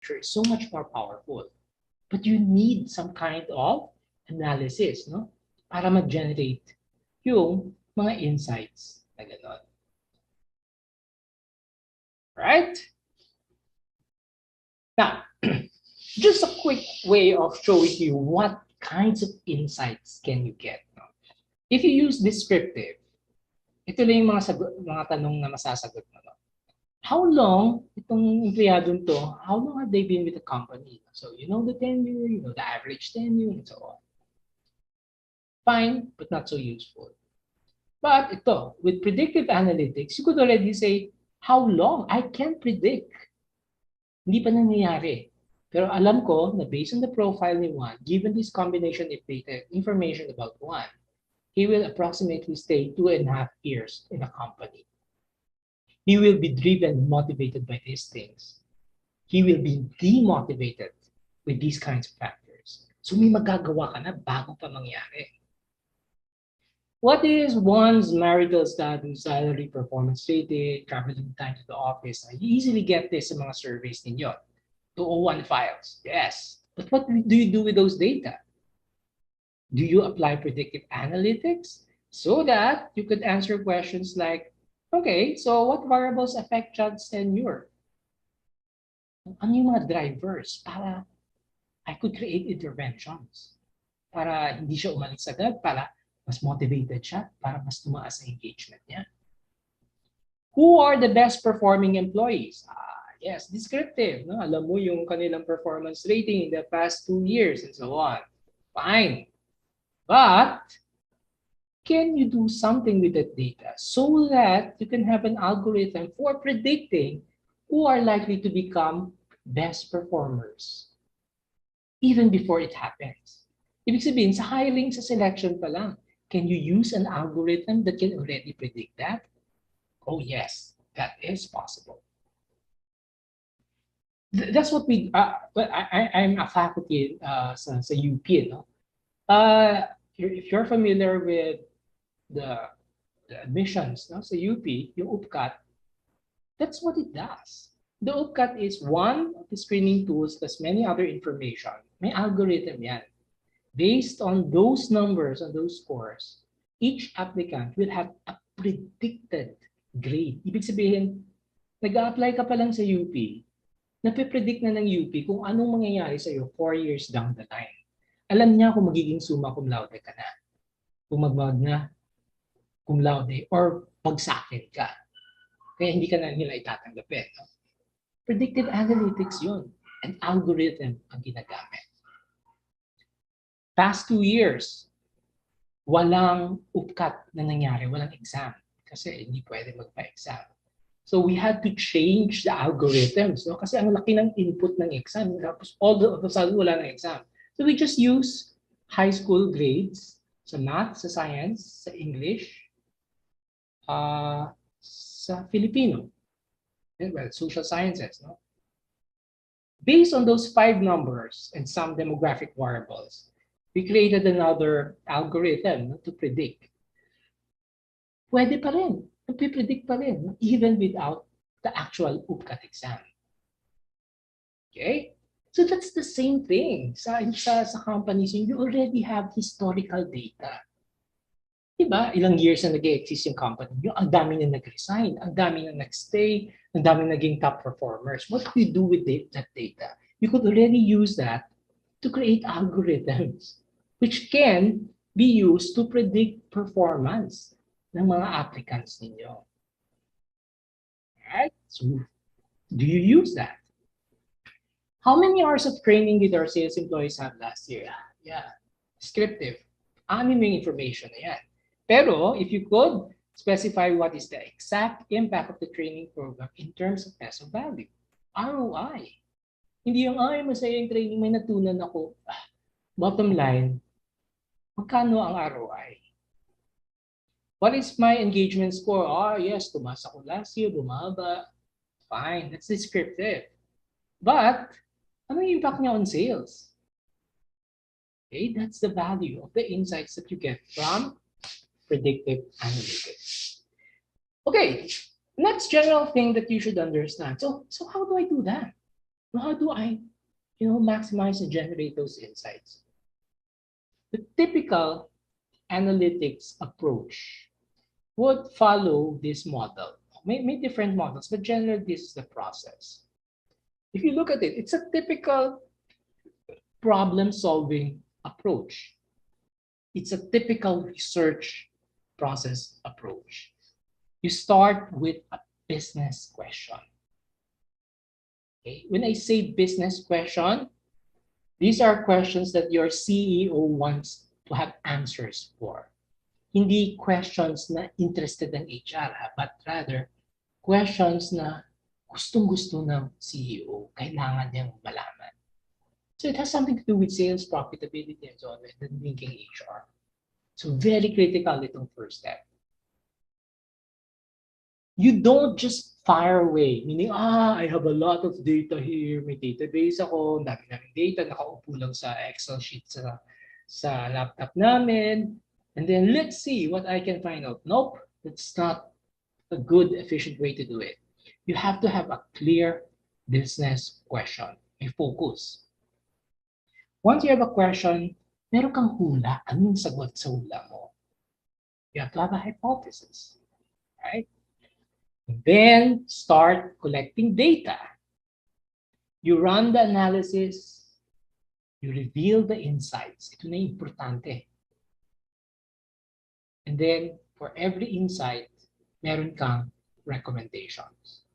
picture is so much more powerful. But you need some kind of analysis, no? Para mag-generate yung mga insights na gano'n. Right? Now, just a quick way of showing you what kinds of insights can you get. No? If you use descriptive, ito lang yung mga tanong na masasagot mo. No? How long itong empleyadong to, how long have they been with the company? So you know the tenure, you know the average tenure, and so on. Fine, but not so useful. But ito, with predictive analytics, you could already say, how long? I can predict. Hindi pa nangyayari. Pero alam ko na based on the profile ni Juan, given this combination of data, information about Juan, he will approximately stay 2.5 years in a company. He will be driven, motivated by these things. He will be demotivated with these kinds of factors. So may magagawa ka na bago pa mangyari. What is one's marital status, salary, performance rating, traveling time to the office? You easily get this sa mga surveys ninyo. 201 files, yes. But what do you do with those data? Do you apply predictive analytics so that you could answer questions like, okay, so what variables affect job's tenure? Ano yung mga drivers para I could create interventions para hindi siya umalis agad, para mas motivated siya, para mas tumaas ang engagement niya. Who are the best performing employees? Yes, descriptive. No? Alam mo yung kanilang performance rating in the past 2 years and so on. Fine. But can you do something with that data so that you can have an algorithm for predicting who are likely to become best performers even before it happens? Ibig sabihin, sa hiring, sa selection pa lang, can you use an algorithm that can already predict that? Oh yes, that is possible. That's what we, but I'm a faculty sa UP, no? If you're familiar with the admissions, no? Sa UP, yung UPCAT, that's what it does. The UPCAT is one of the screening tools plus many other information. May algorithm yan. Based on those numbers, on those scores, each applicant will have a predicted grade. Ibig sabihin, nag-a-apply ka pa lang sa UP, napipredict na ng UP kung anong mangyayari sa'yo 4 years down the line. Alam niya kung magiging summa cum laude ka na, kung magmagna cum laude, or pagsakin ka. Kaya hindi ka na nila itatanggapin. No? Predictive analytics yun. An algorithm ang ginagamit. Past 2 years, walang UPCAT na nangyari, walang exam. Kasi hindi pwede magpa-exam. So we had to change the algorithms. No? Kasi ang laki ng input ng exam. Tapos all of a sudden, wala ng exam. So we just use high school grades sa math, sa science, sa English, sa Filipino. Well, social sciences. No? Based on those 5 numbers and some demographic variables, we created another algorithm to predict. Pwede pa rin. Nagpipredict pa rin, even without the actual UPCAT exam. Okay? So that's the same thing. Sa companies, you already have historical data. Diba? Ilang years na nag-exist yung company nyo, ang dami na nag-resign, ang dami na nag-stay, ang dami naging top performers. What do you do with that data? You could already use that to create algorithms which can be used to predict performance ng mga applicants ninyo. Right? So, do you use that? How many hours of training did our sales employees have last year? Yeah, descriptive. Amin yung information na yan. Pero, if you could specify what is the exact impact of the training program in terms of peso value, ROI. Hindi yung, masaya yung training, may natunan ako. Bottom line, magkano ang ROI? What is my engagement score? Yes, tumaas ako last year, bumaba. Fine, that's descriptive. But, ano yung impact niya on sales? Okay, that's the value of the insights that you get from predictive analytics. Okay, next general thing that you should understand. So how do I do that? How do I, maximize and generate those insights? The typical analytics approach would follow this model. May different models, but generally this is the process. If you look at it, it's a typical problem-solving approach. It's a typical research process approach. You start with a business question. Okay? When I say business question, these are questions that your CEO wants to have answers for. Hindi questions na interested ng HR, but rather questions na gustong-gusto ng CEO, kailangan niyang malaman. So it has something to do with sales, profitability, and so on, and linking HR. So very critical itong first step. You don't just fire away, meaning, I have a lot of data here, may database ako, dami-daming data, nakaupo lang sa Excel sheet sa laptop namin, and then let's see what I can find out. Nope, that's not a good, efficient way to do it. You have to have a clear business question, may focus. Once you have a question, meron kang hula, anong sagot sa hula mo? You have to have a hypothesis, right? Then start collecting data. You run the analysis, you reveal the insights. Ito na importante. And then for every insight, meron kang recommendations.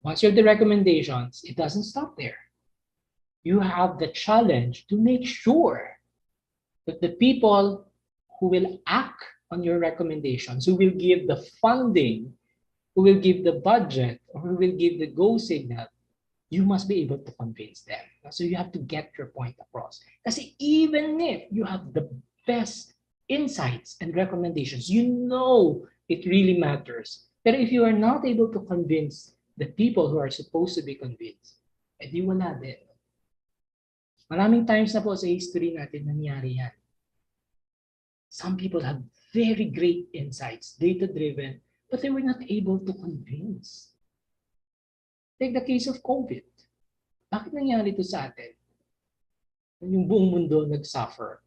Once you have the recommendations, it doesn't stop there. You have the challenge to make sure that the people who will act on your recommendations, who will give the funding, who will give the budget, or who will give the go signal, you must be able to convince them. So you have to get your point across. Kasi even if you have the best insights and recommendations, you know it really matters. But if you are not able to convince the people who are supposed to be convinced, edi wala din. Maraming times na po sa history natin nangyari yan. Some people have very great insights, data-driven, but they were not able to convince. Take the case of COVID. Bakit nangyari ito sa atin? Yung buong mundo nag-suffer.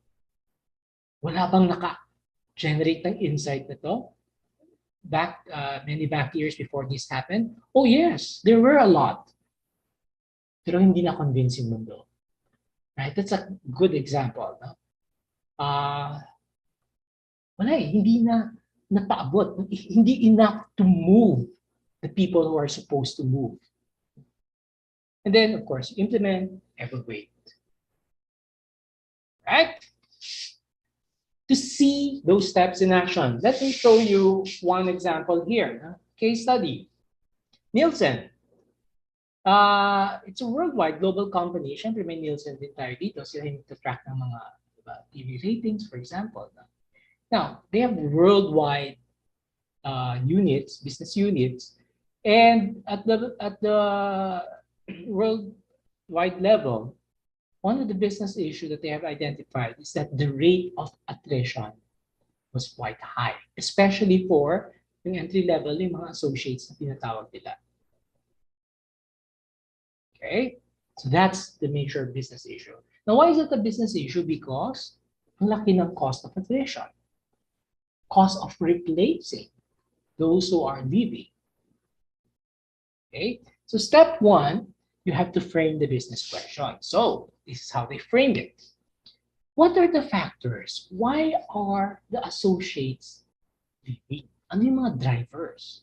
Wala bang naka-generate ng insight na to? Many back years before this happened? Oh yes, there were a lot. Pero hindi na-convince yung mundo. Right? That's a good example. No? Wala eh, hindi na napaabot, hindi enough to move the people who are supposed to move. And then, of course, implement, evaluate. Right? To see those steps in action, let me show you one example here. Case study. Nielsen. It's a worldwide global company. Siyempre may Nielsen din tayo dito. Sila yung track ng mga TV ratings, for example. Now, they have worldwide units, business units, and at the worldwide level, one of the business issues that they have identified is that the rate of attrition was quite high, especially for yung entry level, yung mga associates na tinatawag nila. Okay, so that's the major business issue. Now, why is it a business issue? Because ang laki ng cost of attrition. Cost of replacing those who are leaving. Okay, so step one, you have to frame the business question. So this is how they framed it. What are the factors? Why are the associates leaving? Ano yung mga drivers?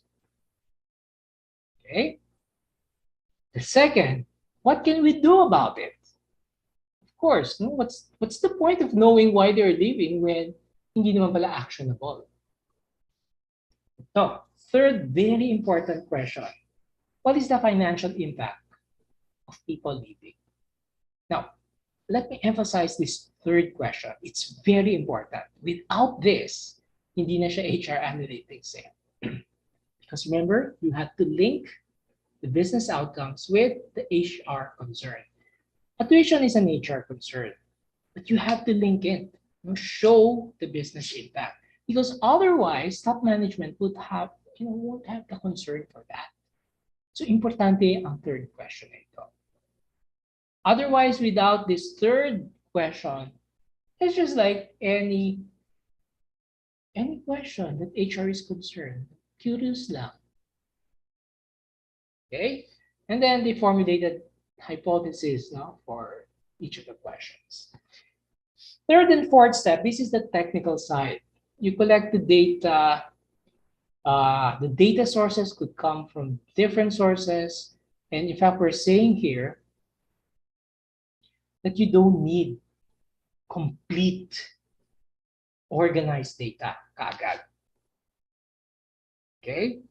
Okay. The second, what can we do about it? Of course, no? What's the point of knowing why they're leaving when hindi naman pala actionable? So, third very important question. What is the financial impact of people leaving? Now, let me emphasize this third question. It's very important. Without this, hindi na siya HR analytics. Because remember, you have to link the business outcomes with the HR concern. Attrition is an HR concern, but you have to link it, show the business impact. Because otherwise, top management would have, won't have the concern for that. So, importante ang third question ito. Otherwise, without this third question, it's just like any question that HR is concerned. Curious lang. Okay? And then they formulated hypotheses, no, for each of the questions. Third and fourth step, this is the technical side. You collect the data. The data sources could come from different sources. And in fact, we're saying here that you don't need complete organized data kaagad. Okay?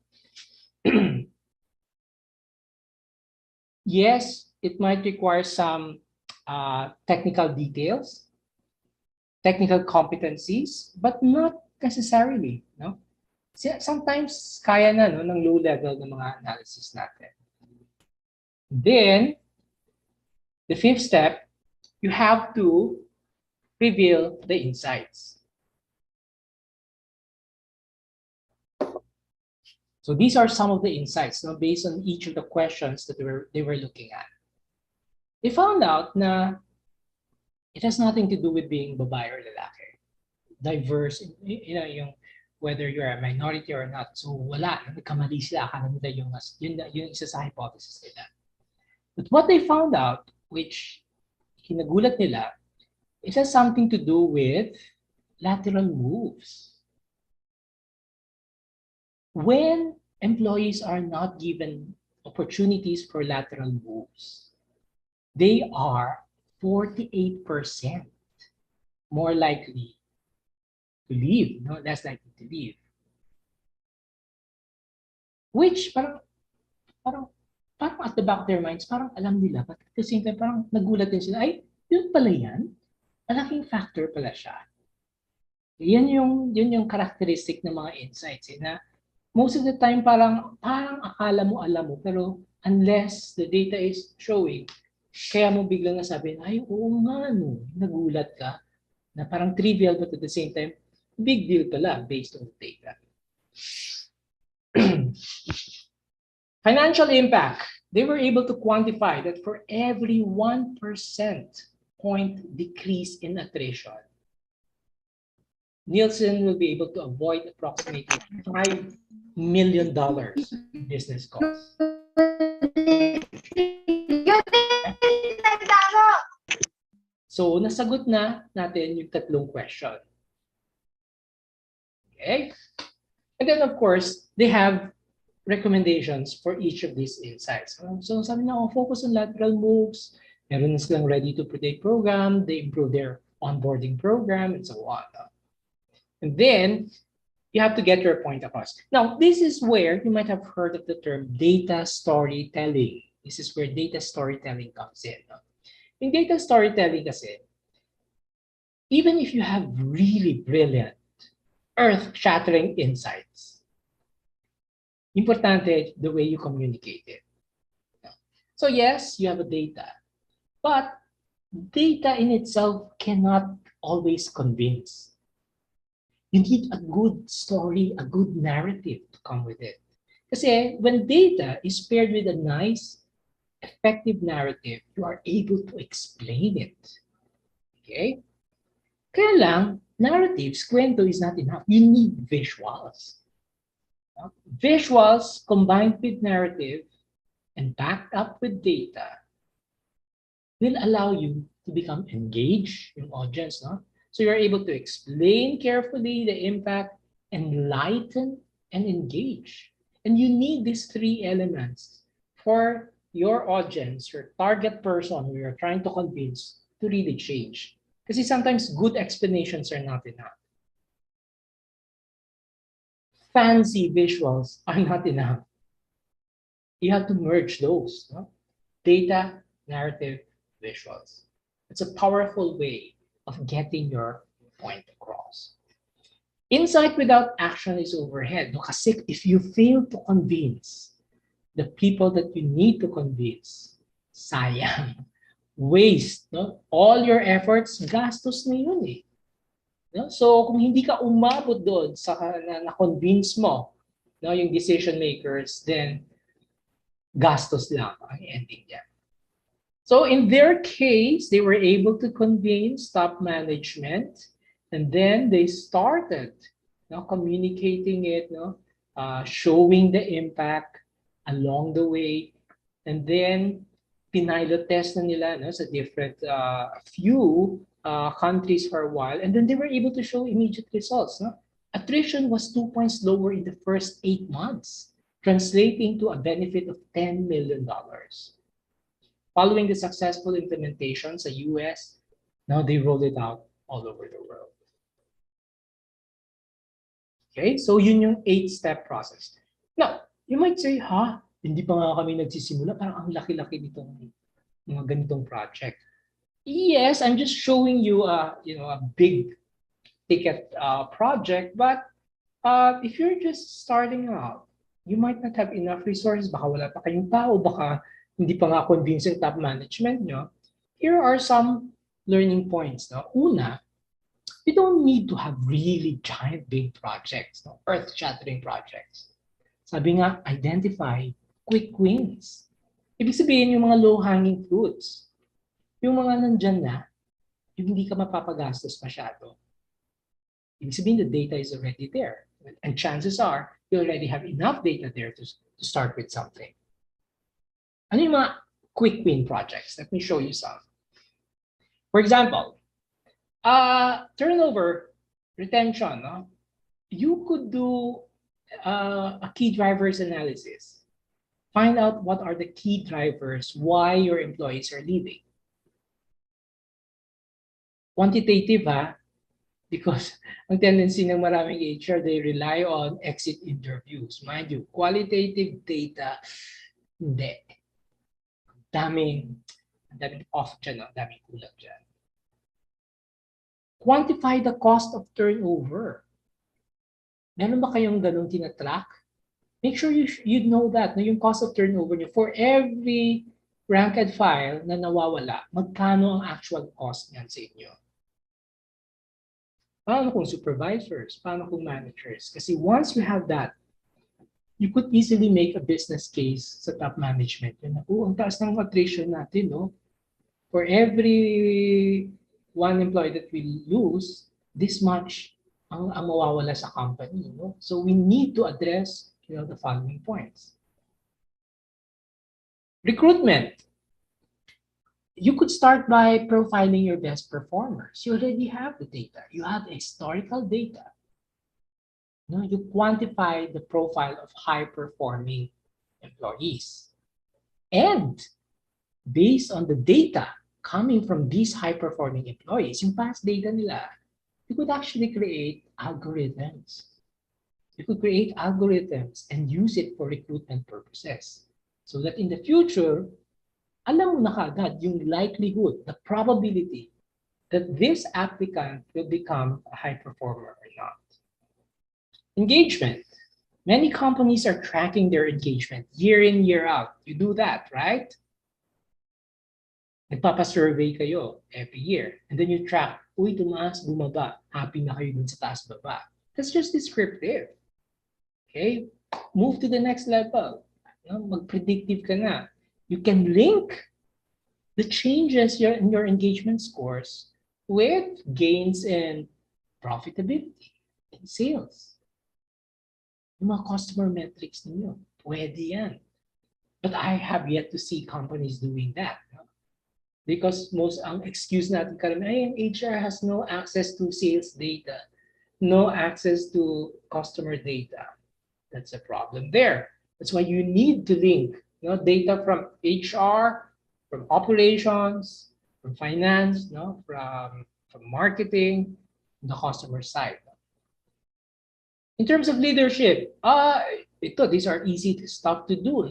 Yes, it might require some technical details, technical competencies, but not necessarily. No? Sometimes kaya na no, ng low level ng mga analysis natin. Then, the fifth step, you have to reveal the insights. So these are some of the insights, no, based on each of the questions that they were looking at. They found out na it has nothing to do with being babae or lalaki. Diverse, yung whether you're a minority or not. So wala, nagkamali sila, akala nila yung isa sa hypothesis nila. But what they found out, which kinagulat nila, it has something to do with lateral moves. When employees are not given opportunities for lateral moves, they are 48% more likely to leave, no, less likely to leave. Which parang at the back of their minds, parang alam nila, but at the same time, parang nagulat din sila, ay, yun pala yan? Malaking factor pala siya. Yun yung characteristic ng mga insights, na most of the time parang akala mo alam mo, pero unless the data is showing, kaya mo biglang nasabi, ay, oo nga, no, nagulat ka, na parang trivial, but at the same time, big deal pala based on the data. Financial impact. They were able to quantify that for every 1% point decrease in attrition, Nielsen will be able to avoid approximately $5 million in business costs. So, nasagot na natin yung tatlong question. Okay? And then, of course, they have recommendations for each of these insights. So, sabi na, focus on lateral moves. Meron na silang ready to predict program. They improve their onboarding program and so on. And then, you have to get your point across. Now, this is where you might have heard of the term data storytelling. This is where data storytelling comes in. In data storytelling kasi, even if you have really brilliant, earth-shattering insights, importante the way you communicate it. So yes, you have a data, but data in itself cannot always convince. You need a good story, a good narrative to come with it. Kasi when data is paired with a nice, effective narrative, you are able to explain it. Okay? Kaya lang, narratives, kwento is not enough. You need visuals. Visuals combined with narrative and backed up with data will allow you to become engaged in audience. No? So you're able to explain carefully the impact, enlighten, and engage. And you need these three elements for your audience, your target person who you're trying to convince to really change. Because sometimes good explanations are not enough. Fancy visuals are not enough. You have to merge those. No? Data, narrative, visuals. It's a powerful way of getting your point across. Insight without action is overhead. No? Kasi if you fail to convince the people that you need to convince, sayang. Waste. No? All your efforts, gastos na yun eh. No? So kung hindi ka umabot doon sa na-convince mo, no, yung decision makers, then gastos lang ang ending niya. So in their case, they were able to convince top management, and then they started communicating it, showing the impact along the way, and then pinilot test na nila sa different few countries for a while, and then they were able to show immediate results. No? Attrition was 2 points lower in the first 8 months, translating to a benefit of $10 million. Following the successful implementation sa US, now they rolled it out all over the world. Okay, so yun yung 8-step process. Now, you might say, hindi pa nga kami nagsisimula, parang ang laki-laki nitong mga ganitong project. Yes, I'm just showing you a big ticket project, but if you're just starting out, you might not have enough resources, baka wala pa kayong tao, baka hindi pa nga convincing top management nyo. Here are some learning points. No? Una, you don't need to have really giant big projects, earth-shattering projects. Sabi nga, identify quick wins. Ibig sabihin yung mga low-hanging fruits. Yung mga nandyan na, yung hindi ka mapapagastos masyado. Ibig sabihin, the data is already there. And chances are, you already have enough data there to start with something. Ano yung mga quick win projects? Let me show you some. For example, turnover, retention. No? You could do a key drivers analysis. Find out what are the key drivers why your employees are leaving. Quantitative, because ang tendency ng maraming HR, they rely on exit interviews. Mind you, qualitative data, hindi. Daming off dyan, daming kulang dyan. Quantify the cost of turnover. Meron ba kayong ganun tinatrack? Make sure you know that, yung cost of turnover nyo. For every ranked file na nawawala, magkano ang actual cost niyan sa inyo? Paano kung supervisors? Paano kung managers? Kasi once you have that, you could easily make a business case sa top management. Ang taas ng attrition natin, no? For every one employee that we lose, this much ang mawawala sa company. No? So we need to address the following points. Recruitment. You could start by profiling your best performers. You already have the data. You have historical data. No, you quantify the profile of high-performing employees. And based on the data coming from these high-performing employees, yung past data nila, you could actually create algorithms. You could create algorithms and use it for recruitment purposes. So that in the future, alam mo na kaagad yung likelihood, the probability that this applicant will become a high performer or not. Engagement. Many companies are tracking their engagement year in, year out. You do that, right? Nagpapa-survey kayo every year. And then you track, uy, tumaas, bumaba. Happy na kayo dun sa taas baba. That's just descriptive. Okay? Move to the next level. Mag-predictive ka na. You can link the changes in your engagement scores with gains in profitability and sales. Yung mga customer metrics ninyo, pwede yan. But I have yet to see companies doing that. No? Because most ang excuse natin karamihan, HR has no access to sales data, no access to customer data. That's a problem there. That's why you need to link data from HR, from operations, from finance, from marketing, the customer side. In terms of leadership, these are easy stuff to do.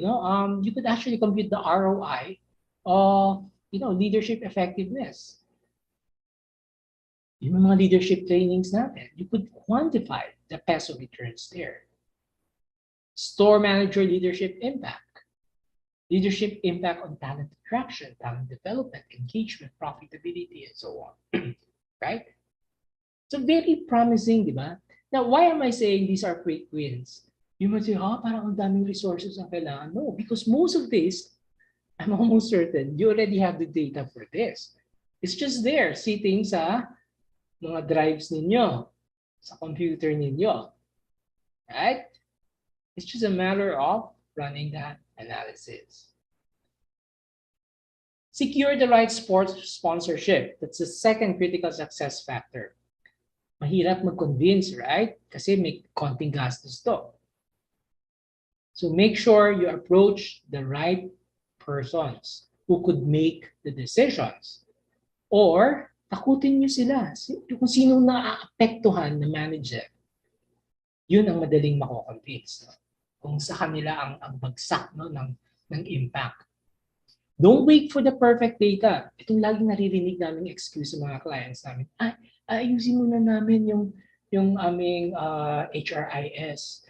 You could actually compute the ROI of leadership effectiveness. Yung mga leadership trainings natin, you could quantify the peso returns there. Store manager leadership impact. Leadership impact on talent attraction, talent development, engagement, profitability, and so on. Right? So very promising, di ba? Now, why am I saying these are quick wins? You might say, parang ang daming resources ang kailangan. No, because most of this I'm almost certain you already have the data for this. It's just there, sitting sa mga drives ninyo, sa computer ninyo, right? It's just a matter of running that analysis. Secure the right sports sponsorship. That's the second critical success factor. Mahirap mag-convince, right? Kasi may konting gastos to. So make sure you approach the right persons who could make the decisions. Or, takutin nyo sila. Kung sino naaapektuhan na manager, yun ang madaling mako-convince. No? Kung sa kanila ang bagsak, no, ng impact. Don't wait for the perfect data. Itong laging naririnig namin excuse sa mga clients namin. Ayusin muna namin yung aming HRIS.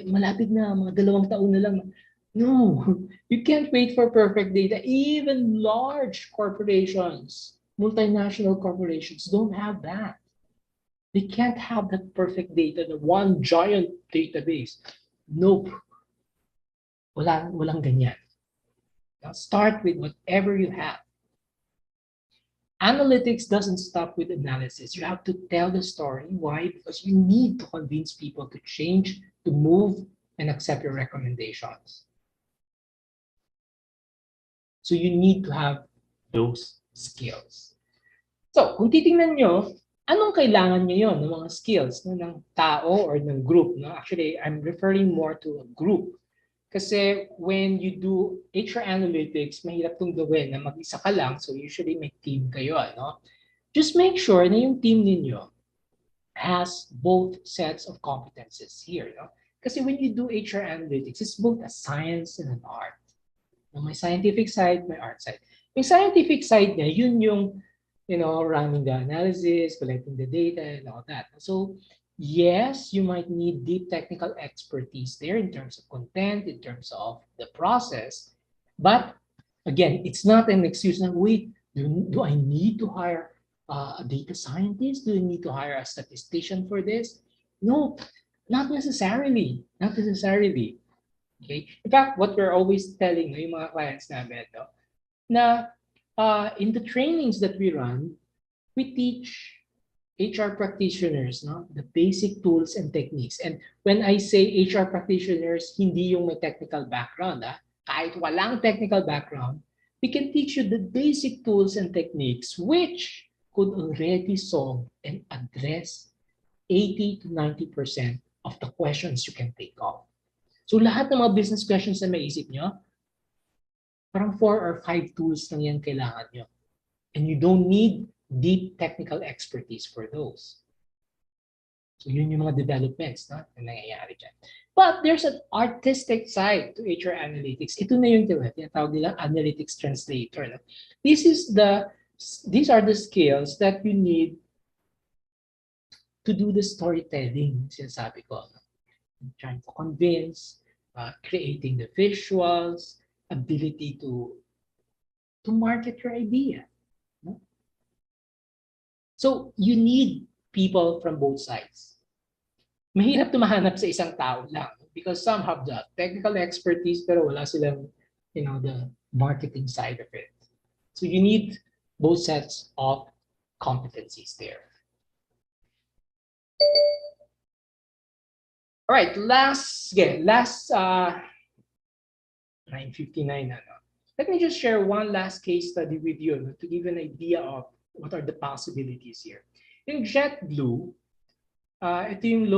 Malapit na, mga 2 taon na lang. No, you can't wait for perfect data. Even large corporations, multinational corporations don't have that. They can't have that perfect data, the one giant database. Nope. Walang ganyan. Now start with whatever you have. Analytics doesn't stop with analysis. You have to tell the story. Why? Because you need to convince people to change, to move, and accept your recommendations. So you need to have those skills. So kung titingnan nyo, anong kailangan nyo yun ng mga skills no, ng tao or ng group? No? Actually, I'm referring more to a group. Kasi when you do HR analytics, mahirap itong gawin na mag-isa ka lang. So usually may team kayo. No? Just make sure na yung team ninyo has both sets of competencies here. No? Kasi when you do HR analytics, it's both a science and an art. No? May scientific side, may art side. Yung scientific side niya, yun yung running the analysis, collecting the data, and all that. So yes, you might need deep technical expertise there in terms of content, in terms of the process. But again, it's not an excuse na, wait, do I need to hire a data scientist? Do I need to hire a statistician for this? No, not necessarily. Not necessarily. Okay? In fact, what we're always telling yung mga clients namin, no, na in the trainings that we run, we teach HR practitioners, no, the basic tools and techniques. And when I say HR practitioners, hindi yung may technical background. Kahit walang technical background, we can teach you the basic tools and techniques which could already solve and address 80 to 90% of the questions you can take on. So lahat ng mga business questions na maisip nyo, parang 4 or 5 tools lang yan kailangan nyo. And you don't need deep technical expertise for those. So yun yung mga developments na nangyayari dyan. But there's an artistic side to HR analytics. Ito na yung tinatawag nilang analytics translator. No? These are the skills that you need to do the storytelling, sinasabi ko. Trying to convince, creating the visuals, ability to market your idea. No? So you need people from both sides. Mahirap tumahanap sa isang tao lang because some have the technical expertise pero wala silang, the marketing side of it. So you need both sets of competencies there. All right, last 9:59 na. Let me just share one last case study with you to give an idea of what are the possibilities here. In JetBlue, ito yung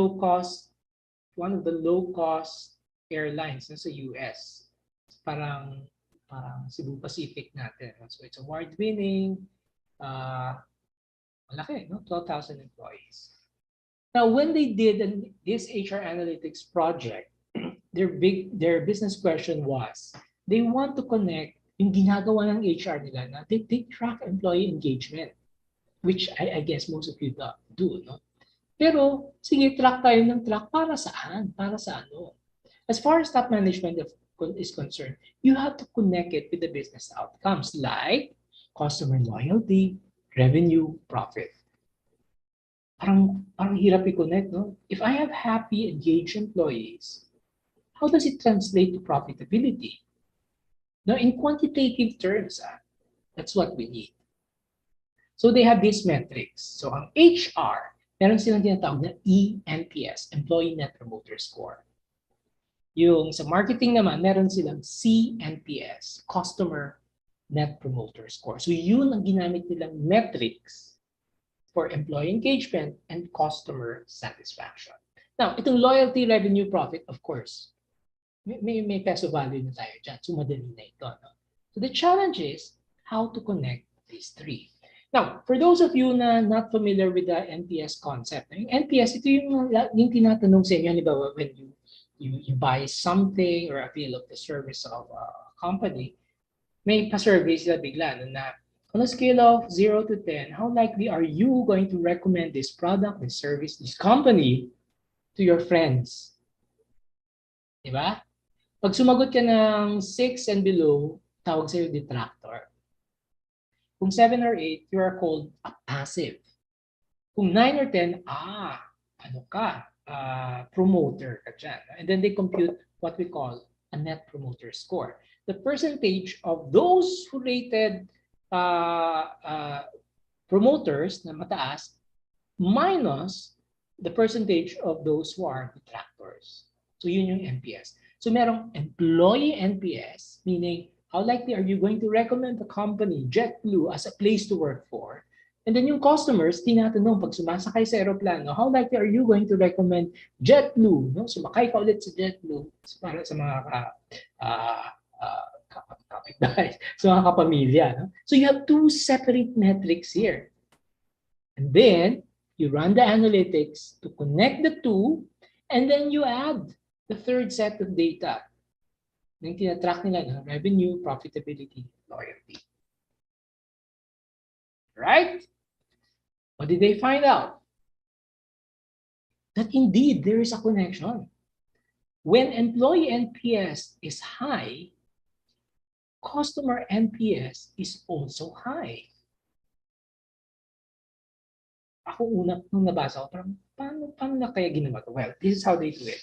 one of the low-cost airlines sa US. Parang Cebu Pacific natin. So it's award-winning, malaki, no? 12,000 employees. Now, when they did this HR analytics project, their business question was, they want to connect yung ginagawa ng HR nila na they track employee engagement, which I guess most of you do, no? Pero, sige, track tayo ng track para saan? Para sa ano? As far as top management is concerned, you have to connect it with the business outcomes like customer loyalty, revenue, profit. Parang hirap i-connect, no? If I have happy, engaged employees, how does it translate to profitability? Now, in quantitative terms, that's what we need. So they have these metrics. So ang HR, meron silang tinatawag na ENPS, Employee Net Promoter Score. Yung sa marketing naman, meron silang CNPS, Customer Net Promoter Score. So yun ang ginamit nilang metrics for employee engagement and customer satisfaction. Now, itong loyalty, revenue, profit, of course, may peso value na tayo dyan. So madali na ito. No? So the challenge is how to connect these three. Now, for those of you na not familiar with the NPS concept, yung NPS, ito yung tinatanong sa inyo, halimbawa, when you buy something or avail of the service of a company, may pa-survey sila bigla na on a scale of 0 to 10, how likely are you going to recommend this product, this service, this company to your friends? Diba? Pag sumagot ka ng 6 and below, tawag sa'yo detractor. Kung 7 or 8, you are called a passive. Kung 9 or 10, ano ka? Promoter ka dyan. And then they compute what we call a net promoter score. The percentage of those who rated promoters na mataas minus the percentage of those who are detractors. So yun yung NPS. So merong employee NPS, meaning how likely are you going to recommend the company, JetBlue, as a place to work for? And then yung customers, tinatanong pag sumasakay sa aeroplano, how likely are you going to recommend JetBlue? No? Sumakay ka ulit sa JetBlue para sa mga kapitbahay, sa mga kapamilya. No? So you have two separate metrics here. And then you run the analytics to connect the two, and then you add the third set of data. Yung tinatrack nila ng revenue, profitability, loyalty. Right? What did they find out? That indeed there is a connection. When employee NPS is high, customer NPS is also high. Ako una nung nabasa ko, parang paano na kaya ginawa to? Well, this is how they do it.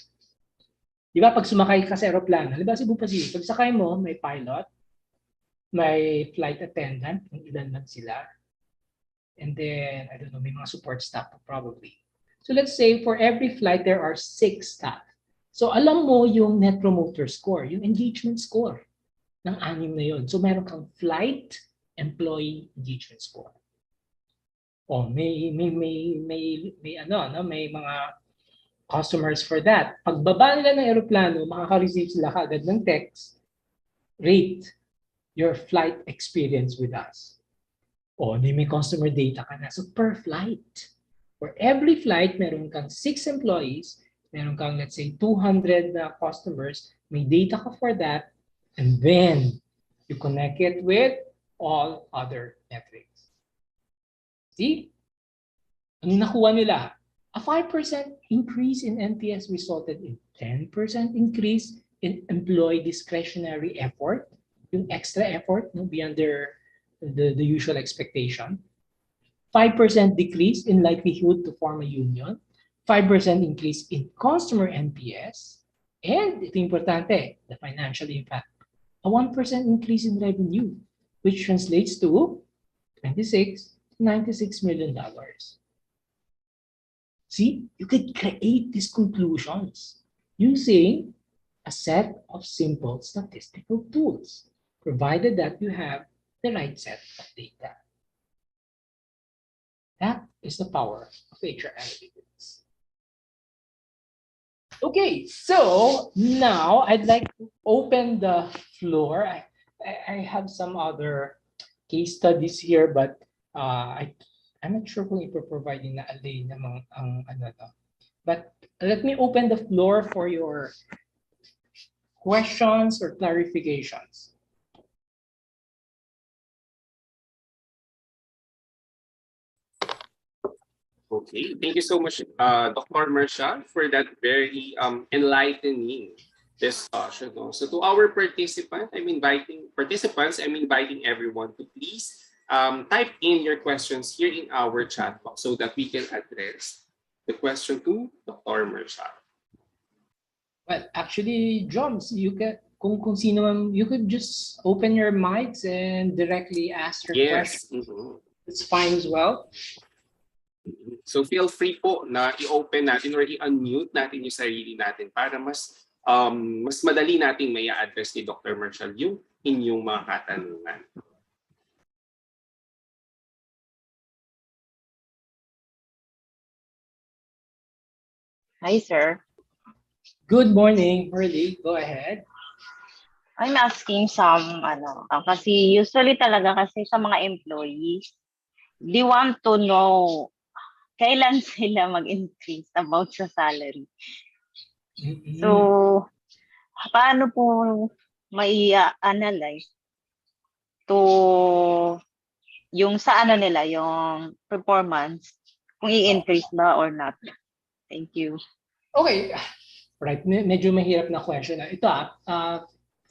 Di ba, pag sumakay ka sa aeroplano, halimbawa Cebu Pacific, pag sakay mo, may pilot, may flight attendant, kung ilan man sila, and then, I don't know, may mga support staff probably. So let's say for every flight, there are 6 staff. So alam mo yung net promoter score, yung engagement score ng 6 na yun. So meron kang flight employee engagement score. Oh, may mga customers for that. Pagbaba nila ng aeroplano, makaka-receive sila kaagad ng text, rate your flight experience with us. O, may customer data ka na. So, per flight. For every flight, meron kang 6 employees, meron kang, let's say, 200 customers, may data ka for that, and then you connect it with all other metrics. See? Ano nakuha nila? A 5% increase in NPS resulted in 10% increase in employee discretionary effort, yung extra effort no, beyond the usual expectation. 5% decrease in likelihood to form a union. 5% increase in customer NPS. And ito importante, the financial impact. A 1% increase in revenue, which translates to $96 million. See, you could create these conclusions using a set of simple statistical tools, provided that you have the right set of data. That is the power of HR analytics. Okay, so now I'd like to open the floor. I have some other case studies here, but I'm not sure kung ipoprovide na alay namang ang ano to. But let me open the floor for your questions or clarifications. Okay, thank you so much, Dr. Marcia, for that very enlightening discussion. So to our participants, I'm inviting everyone to please type in your questions here in our chat box so that we can address the question to Dr. Marcia. Well, actually, Joms, you can kung sino man, you could just open your mics and directly ask your question. Yes. Mhm. It's fine as well. So feel free po na i-open natin or i-unmute natin yung sarili natin para mas madali nating may address ni Dr. Marshall yung inyong mga katanungan. Hi, sir. Good morning, Hurley. Go ahead. I'm asking kasi usually talaga kasi sa mga employees, they want to know kailan sila mag-increase about sa salary. So, paano po mai-analyze to yung sa nila, yung performance, kung i-increase ba or not? Thank you. Okay. Right. Medyo mahirap na question. Ito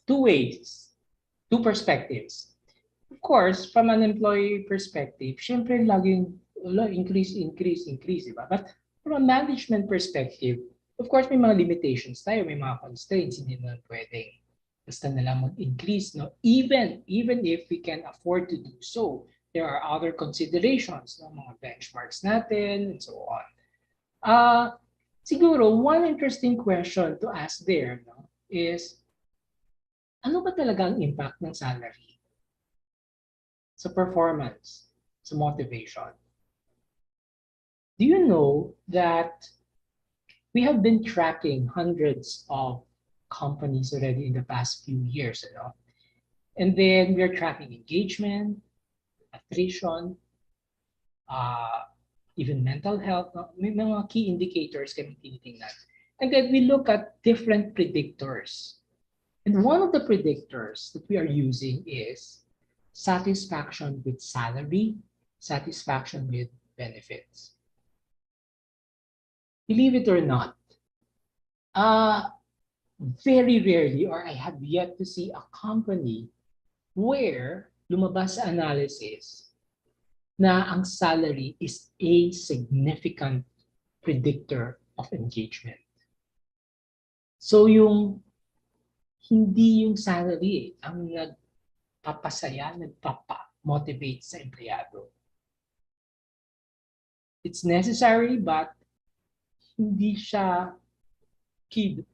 two ways, two perspectives. Of course, from an employee perspective, syempre laging increase, diba? But from a management perspective, of course, may mga limitations tayo, may mga constraints, hindi na pwedeng basta na lang mag-increase, no? Even if we can afford to do so, there are other considerations, no? Mga benchmarks natin, and so on. Siguro, one interesting question to ask there, no, is, ano ba talaga ang impact ng salary sa performance, sa motivation? Do you know that we have been tracking hundreds of companies already in the past few years, you know? And then we are tracking engagement, attrition, even mental health. No? May mga key indicators kami tinitingnan. And then we look at different predictors. And one of the predictors that we are using is satisfaction with salary, satisfaction with benefits. Believe it or not, very rarely, or I have yet to see a company where lumabas sa analysis na ang salary is a significant predictor of engagement. So hindi yung salary ang nagpapasaya, nagpapa-motivate sa empleyado. It's necessary, but hindi siya key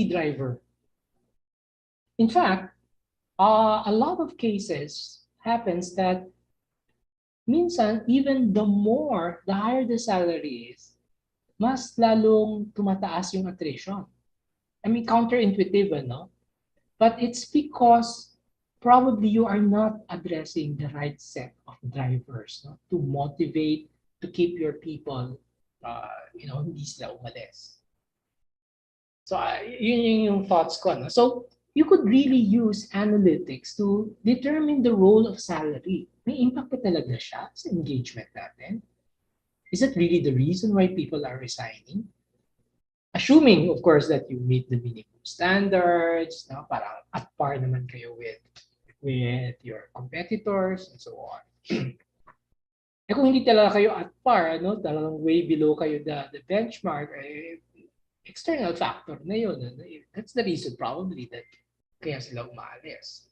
driver. In fact, a lot of cases happens that minsan even the higher the salary is, mas lalong tumataas yung attrition. I mean, counterintuitive, no? But it's because probably you are not addressing the right set of drivers, no? To motivate, to keep your people, hindi sila umalis. So, yun yung thoughts ko. No? So, you could really use analytics to determine the role of salary. May impact pa talaga siya sa engagement natin? Is that really the reason why people are resigning? Assuming, of course, that you meet the minimum standards, no? Parang at par naman kayo with your competitors and so on. Eh kung hindi talaga kayo at par, no? Talagang way below kayo the benchmark, external factor na yun. That's the reason probably that kaya sila umaalis.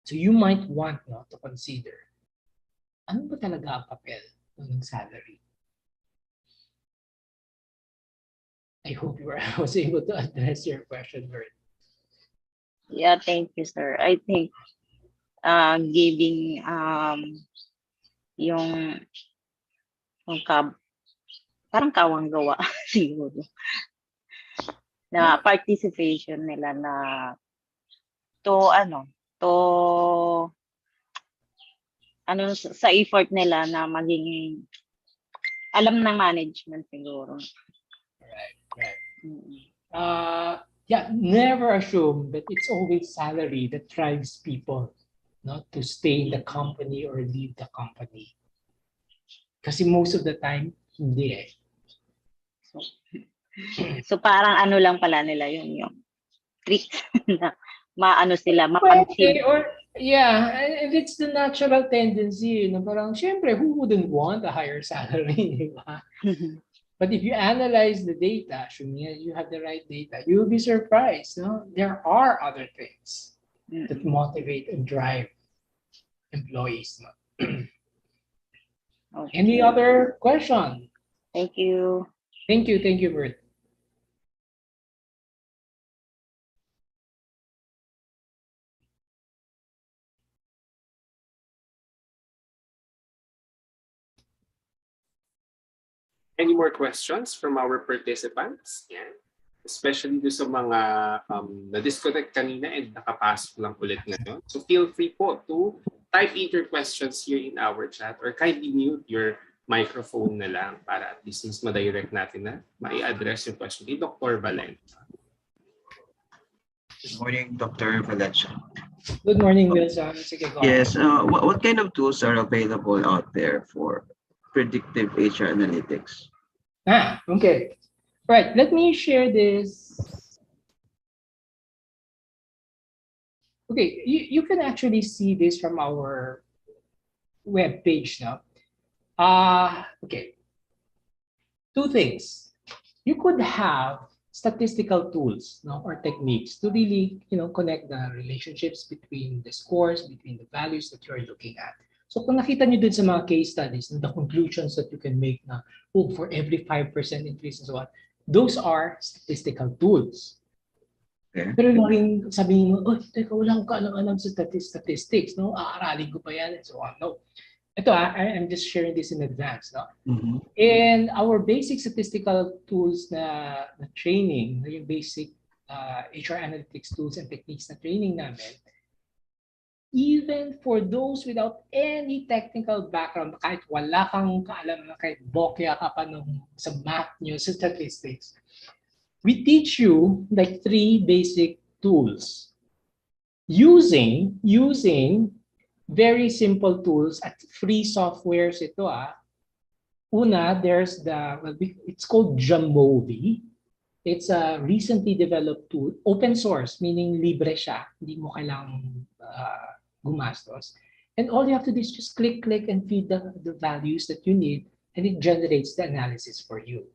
So you might want, no, to consider, ano ba talaga ang papel ng salary? I hope I was able to address your question, Bert. Yeah, thank you, sir. I think giving yung parang kawang-gawa siguro na participation nila na sa effort nila na maging alam ng management siguro. Right. Yeah, never assume that it's always salary that drives people, no, to stay in the company or leave the company. Kasi most of the time, hindi eh. So parang ano lang pala nila yung trick na maano sila, mapansin. Yeah, and it's the natural tendency, no? Parang, syempre, who wouldn't want a higher salary, di ba? But if you analyze the data, assuming that you have the right data, you'll be surprised. No? There are other things that motivate and drive employees. No? Any Okay. other question? Thank you. Thank you, Bert. Any more questions from our participants? Yan. Especially do sa mga na-disconnect kanina and nakapasok lang ulit ngayon. So feel free po to type in your questions here in our chat or kindly mute your microphone na lang para at least mas ma-direct natin na mai-address yung question ni Dr. Valente. Good morning, Dr. Valencia. Good morning, Wilson. Sige, go Yes, ahead. what kind of tools are available out there for predictive HR analytics? Okay. Right, let me share this. Okay, you can actually see this from our web page now. Okay. Two things. You could have statistical tools, no, or techniques to really, connect the relationships between the scores, between the values that you're looking at. So kung nakita niyo dun sa mga case studies, the conclusions that you can make na, for every 5% increase and so on, those are statistical tools. Okay. Pero laging sabihin mo, teka, wala akong kaalam-alam sa statistics, no? Aaralin ko pa yan, and so on. No. Ito, I'm just sharing this in advance, no? Mm-hmm. And our basic statistical tools na training, yung basic HR analytics tools and techniques na training namin, even for those without any technical background, kahit wala kang kaalam, kahit bokya ka pa sa math nyo, sa statistics, we teach you like 3 basic tools using very simple tools at free softwares ito. Una, there's it's called Jamovi. It's a recently developed tool, open source, meaning libre siya. Hindi mo kailangang gumastos. And all you have to do is just click, and feed the values that you need, and it generates the analysis for you.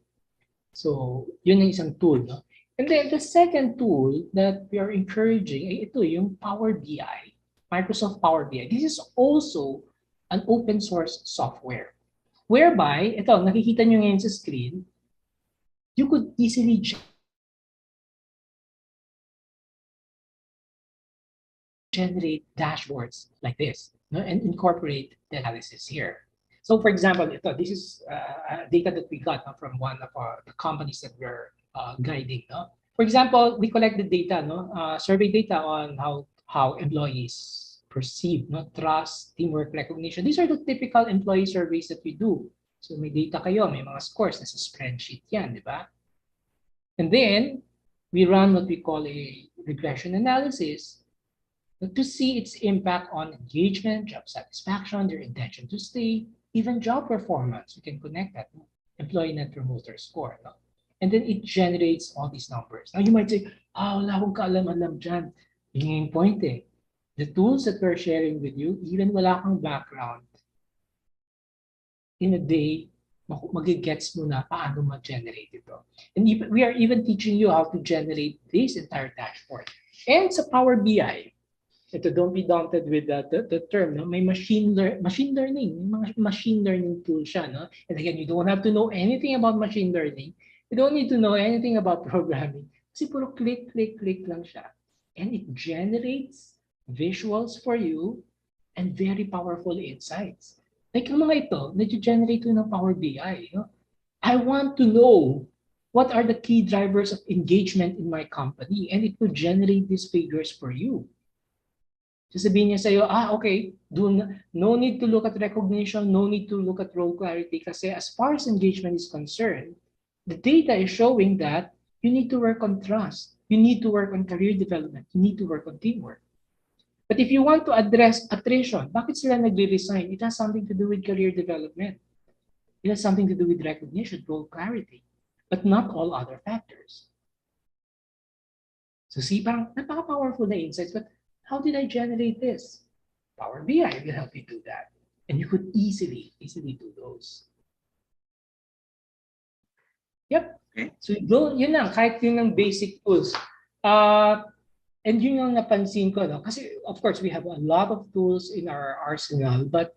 So, yun ang isang tool, no? And then the second tool that we are encouraging, ito yung Power BI, Microsoft Power BI. This is also an open source software. Whereby, ito, nakikita nyo ngayon sa screen, you could easily generate dashboards like this, no? And incorporate the analysis here. So for example, this is data that we got from one of the companies that we're guiding. No? For example, we collect the data, survey data on how employees perceive, trust, teamwork, recognition. These are the typical employee surveys that we do. So may data kayo, may mga scores, nasa spreadsheet yan, di ba? And then, we run what we call a regression analysis to see its impact on engagement, job satisfaction, their intention to stay, even job performance. We can connect that, employee net promoter score. No? And then it generates all these numbers. Now you might say, wala akong kaalam-alam dyan. Yun yung point eh. The tools that we're sharing with you, even wala kang background, in a day, magigets mo na paano mag-generate ito. And we are even teaching you how to generate this entire dashboard. And sa Power BI, ito, don't be daunted with the term. No? May machine learning. May machine learning tool siya. No? And again, you don't have to know anything about machine learning. You don't need to know anything about programming. Kasi puro click lang siya. And it generates visuals for you and very powerful insights. Like yung mga ito, na-generate ng Power BI. No? I want to know what are the key drivers of engagement in my company, and it will generate these figures for you. Sasabihin niya sa'yo, okay, no need to look at recognition, no need to look at role clarity, kasi as far as engagement is concerned, the data is showing that you need to work on trust, you need to work on career development, you need to work on teamwork. But if you want to address attrition, bakit sila nagre-resign? It has something to do with career development. It has something to do with recognition, role clarity, but not all other factors. So see, parang napaka-powerful na insights, but how did I generate this? Power BI will help you do that. And you could easily do those. Yep. Okay. So yun lang, kahit yun ang basic tools. And yun yung napansin ko, no? Kasi of course we have a lot of tools in our arsenal, but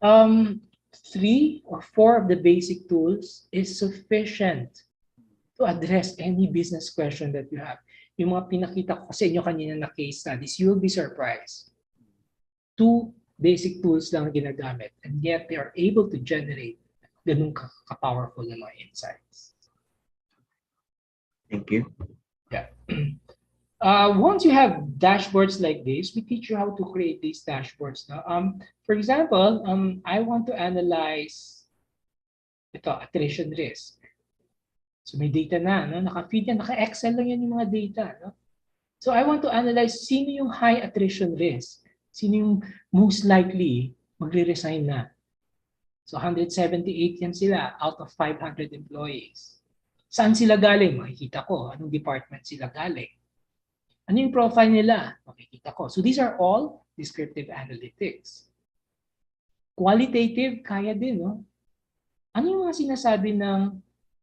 um, 3 or 4 of the basic tools is sufficient to address any business question that you have. Yung mga pinakita ko sa inyo kanina na case studies, you will be surprised. 2 basic tools lang ginagamit, and yet they are able to generate ganun ka-powerful na mga insights. Thank you. Yeah. Once you have dashboards like this, we teach you how to create these dashboards. Now, for example, I want to analyze attrition risk. So may data na, no? Naka-feed yan, naka-Excel lang yan yung mga data. No? So I want to analyze sino yung high attrition risk. Sino yung most likely magre-resign na. So 178 yan sila out of 500 employees. Saan sila galing? Makikita ko. Anong department sila galing? Ano yung profile nila? Makikita ko. So these are all descriptive analytics. Qualitative, kaya din, no? Ano yung mga sinasabi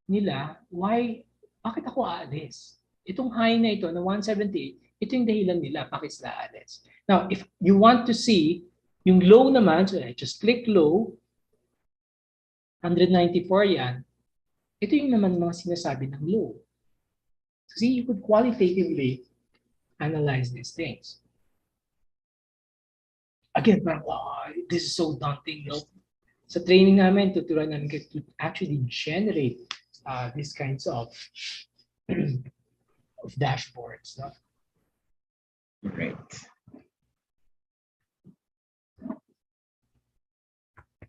nila, bakit ako aalis? Itong high na ito, na 178, ito yung dahilan nila, bakit sila aalis. Now, if you want to see yung low naman, so I just click low, 194 yan, ito yung naman mga sinasabi ng low. So see, you could qualitatively analyze these things. Again, parang, wow, this is so daunting. No? Sa training namin, tuturuan namin to actually generate these kinds of dashboards. No? Right.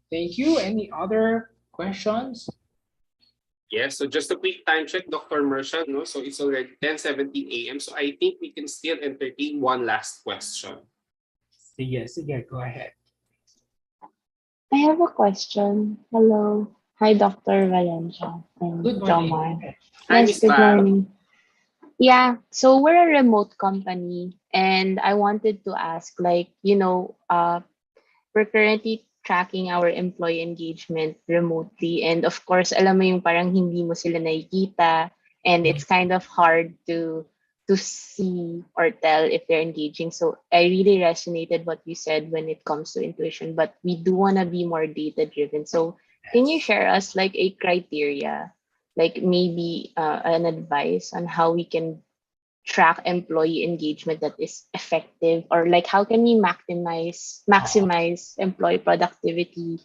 Thank you. Any other questions? Yes, so just a quick time check, Dr. Mercia, no? So it's already 10:17 a.m. So I think we can still entertain one last question. Yes, again, go ahead. I have a question. Hello. Hi, Dr. Valencia and Good Jomar. morning. Hi, Yes, Miss good Val. morning. Yeah, so we're a remote company and I wanted to ask, like, we're currently tracking our employee engagement remotely. And of course, alam mo yung parang hindi mo sila nakikita and it's kind of hard to see or tell if they're engaging. So I really resonated what you said when it comes to intuition, but we do want to be more data driven. So can you share us like a criteria, like maybe an advice on how we can track employee engagement that is effective, or like how can we maximize employee productivity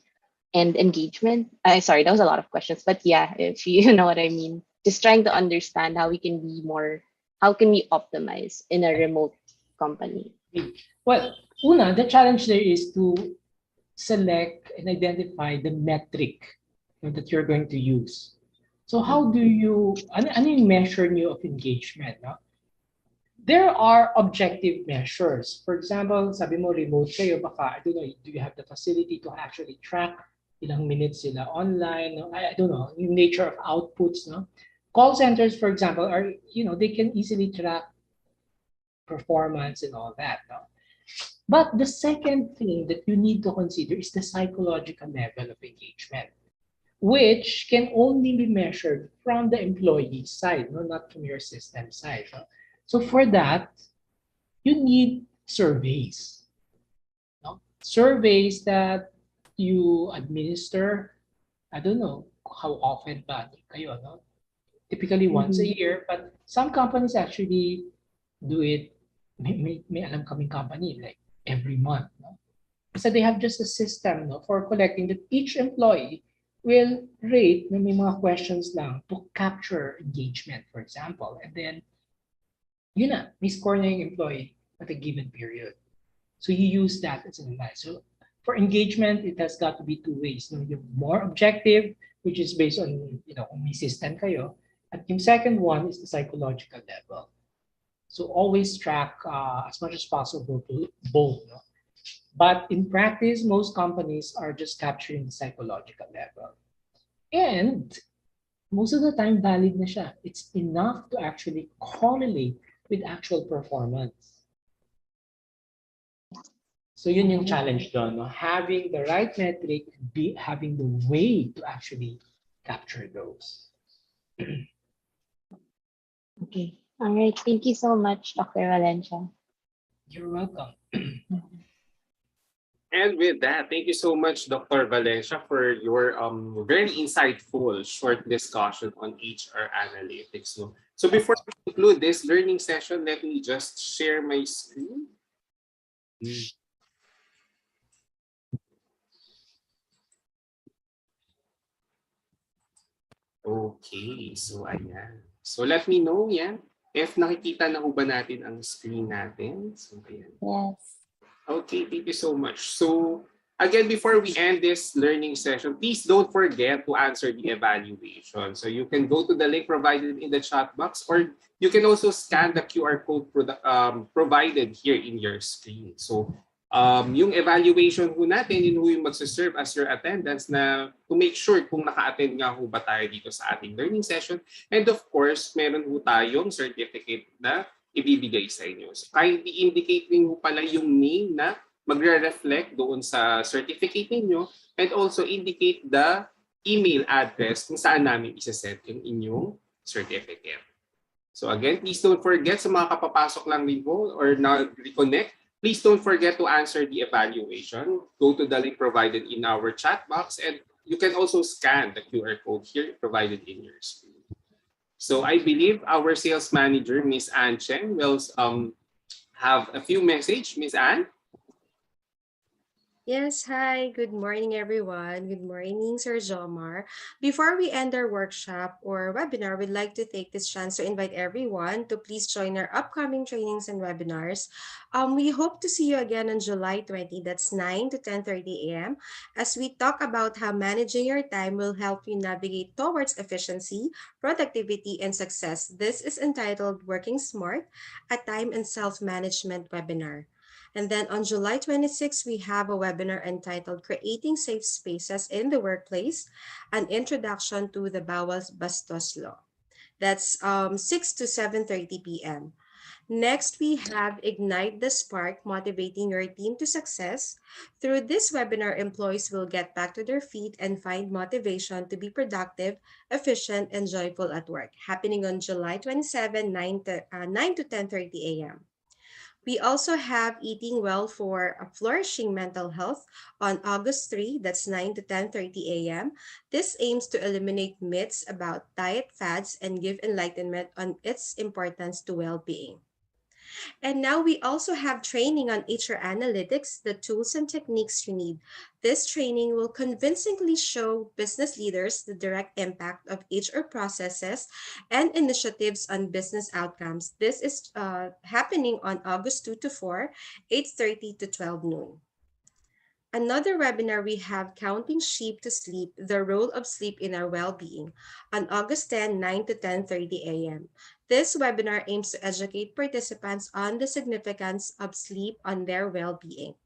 and engagement? Sorry, that was a lot of questions, but yeah, if you know what I mean, just trying to understand how we optimize in a remote company. Well, una, the challenge there is to select and identify the metric that you're going to use. So how do you, ano yung measure niyo of engagement? No? There are objective measures. For example, sabi mo remote kayo, baka, I don't know, do you have the facility to actually track ilang minutes sila online? No? I don't know, yung nature of outputs. No? Call centers, for example, are, they can easily track performance and all that. No? But the second thing that you need to consider is the psychological level of engagement, which can only be measured from the employee side, no, not from your system side. No? So for that, you need surveys. No? Surveys that you administer, I don't know how often ba kayo, no? Typically once a year, but some companies actually do it, may alam kaming company, like every month. No? So they have just a system, no, for collecting that each employee will rate na may mga questions lang to capture engagement, for example. And then, yun na, may score na yung employee at a given period. So you use that as an advice. So for engagement, it has got to be 2 ways. No? Yung more objective, which is based on, kung may system kayo. At yung second one is the psychological level. So always track as much as possible both. No? But in practice, most companies are just capturing the psychological level. And most of the time, valid na siya. It's enough to actually correlate with actual performance. So yun yung challenge doon, no? Having the right metric, having the way to actually capture those. Okay. All right. Thank you so much, Dr. Valencia. You're welcome. And with that, thank you so much, Dr. Valencia, for your very insightful short discussion on HR analytics. No? So before we conclude this learning session, let me just share my screen. Okay, so ayan. So let me know yan if nakikita na ho ba natin ang screen natin. So ayan. Yes. Okay, thank you so much. So again, before we end this learning session, please don't forget to answer the evaluation. So you can go to the link provided in the chat box, or you can also scan the QR code provided here in your screen. So yung evaluation ho natin, yun ho yung magsaserve as your attendance na to make sure kung naka-attend nga ho ba tayo dito sa ating learning session. And of course, meron ho tayong certificate na ibibigay sa inyo. So kindly indicate rin ho pala yung name na magre-reflect doon sa certificate ninyo, and also indicate the email address kung saan namin isa-send yung inyong certificate. So again, please don't forget sa mga kapapasok lang din po or na-reconnect, please don't forget to answer the evaluation. Go to the link provided in our chat box, and you can also scan the QR code here provided in your screen. So I believe our sales manager, Ms. Ann Chen, will have a few messages. Ms. Ann? Yes, hi. Good morning, everyone. Good morning, Sir Jomar. Before we end our workshop or webinar, we'd like to take this chance to invite everyone to please join our upcoming trainings and webinars. We hope to see you again on July 20, that's 9 to 10:30 a.m., as we talk about how managing your time will help you navigate towards efficiency, productivity, and success. This is entitled Working Smart, a Time and Self-Management webinar. And then on July 26, we have a webinar entitled Creating Safe Spaces in the Workplace, an Introduction to the Bawal Bastos Law. That's 6 to 7:30 p.m. Next, we have Ignite the Spark, Motivating Your Team to Success. Through this webinar, employees will get back to their feet and find motivation to be productive, efficient, and joyful at work, happening on July 27, 9 to 10:30 a.m. We also have Eating Well for a Flourishing Mental Health on August 3, that's 9 to 10:30 a.m. This aims to eliminate myths about diet fads and give enlightenment on its importance to well-being. And now we also have training on HR analytics, the tools and techniques you need. This training will convincingly show business leaders the direct impact of HR processes and initiatives on business outcomes. This is happening on August 2 to 4, 8:30 to 12 noon. Another webinar, we have Counting Sheep to Sleep, the Role of Sleep in Our Well-Being on August 10, 9 to 10:30 a.m. This webinar aims to educate participants on the significance of sleep on their well-being.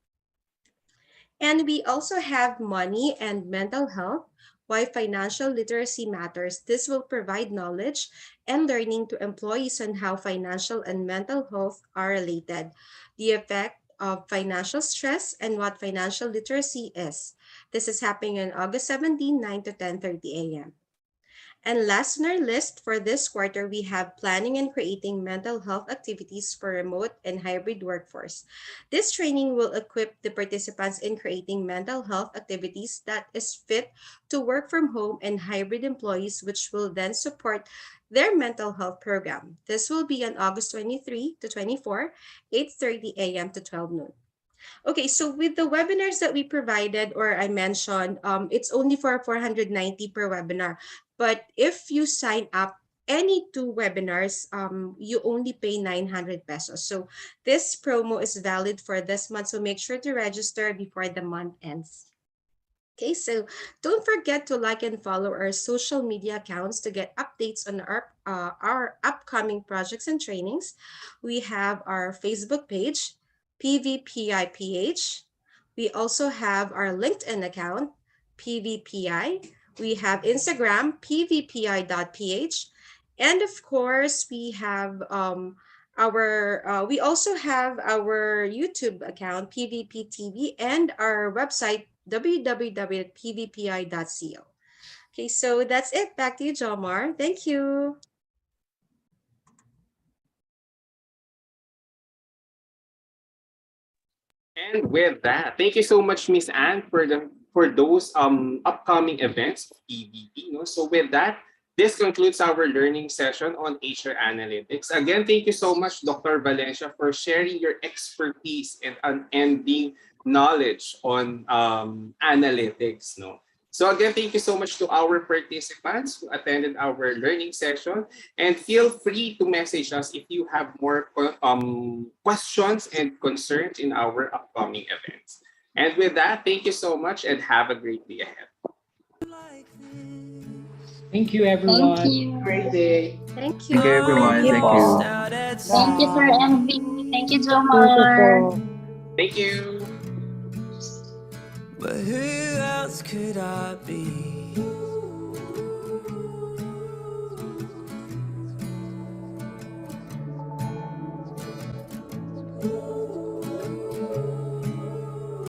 And we also have Money and Mental Health, Why Financial Literacy Matters. This will provide knowledge and learning to employees on how financial and mental health are related, the effect of financial stress, and what financial literacy is. This is happening on August 17, 9 to 10:30 a.m. And last on our list for this quarter, we have planning and creating mental health activities for remote and hybrid workforce. This training will equip the participants in creating mental health activities that is fit to work from home and hybrid employees, which will then support their mental health program. This will be on August 23 to 24, 8:30 a.m. to 12 noon. Okay, so with the webinars that we provided or I mentioned, it's only for 490 per webinar. But if you sign up any two webinars, you only pay 900 pesos. So this promo is valid for this month. So make sure to register before the month ends. Okay, so don't forget to like and follow our social media accounts to get updates on our upcoming projects and trainings. We have our Facebook page, PVPIPH. We also have our LinkedIn account, PVPI. We have Instagram, PVPI.ph. And of course, we have we also have our YouTube account, PVPTV, and our website, www.pvpi.co. Okay, so that's it. Back to you, Jomar. Thank you. And with that, thank you so much, Miss Anne, for those upcoming events of PBB. No? So with that, this concludes our learning session on HR analytics. Again, thank you so much, Dr. Valencia, for sharing your expertise and unending knowledge on analytics. No? So again, thank you so much to our participants who attended our learning session. And feel free to message us if you have more questions and concerns in our upcoming events. And with that, thank you so much and have a great day ahead. Thank you, everyone. Thank you. Great day. Thank you. Thank you, everyone. Thank you. Thank you, Sir MV. Thank you, Thank you Jomar. po. Thank you. But who else could I be?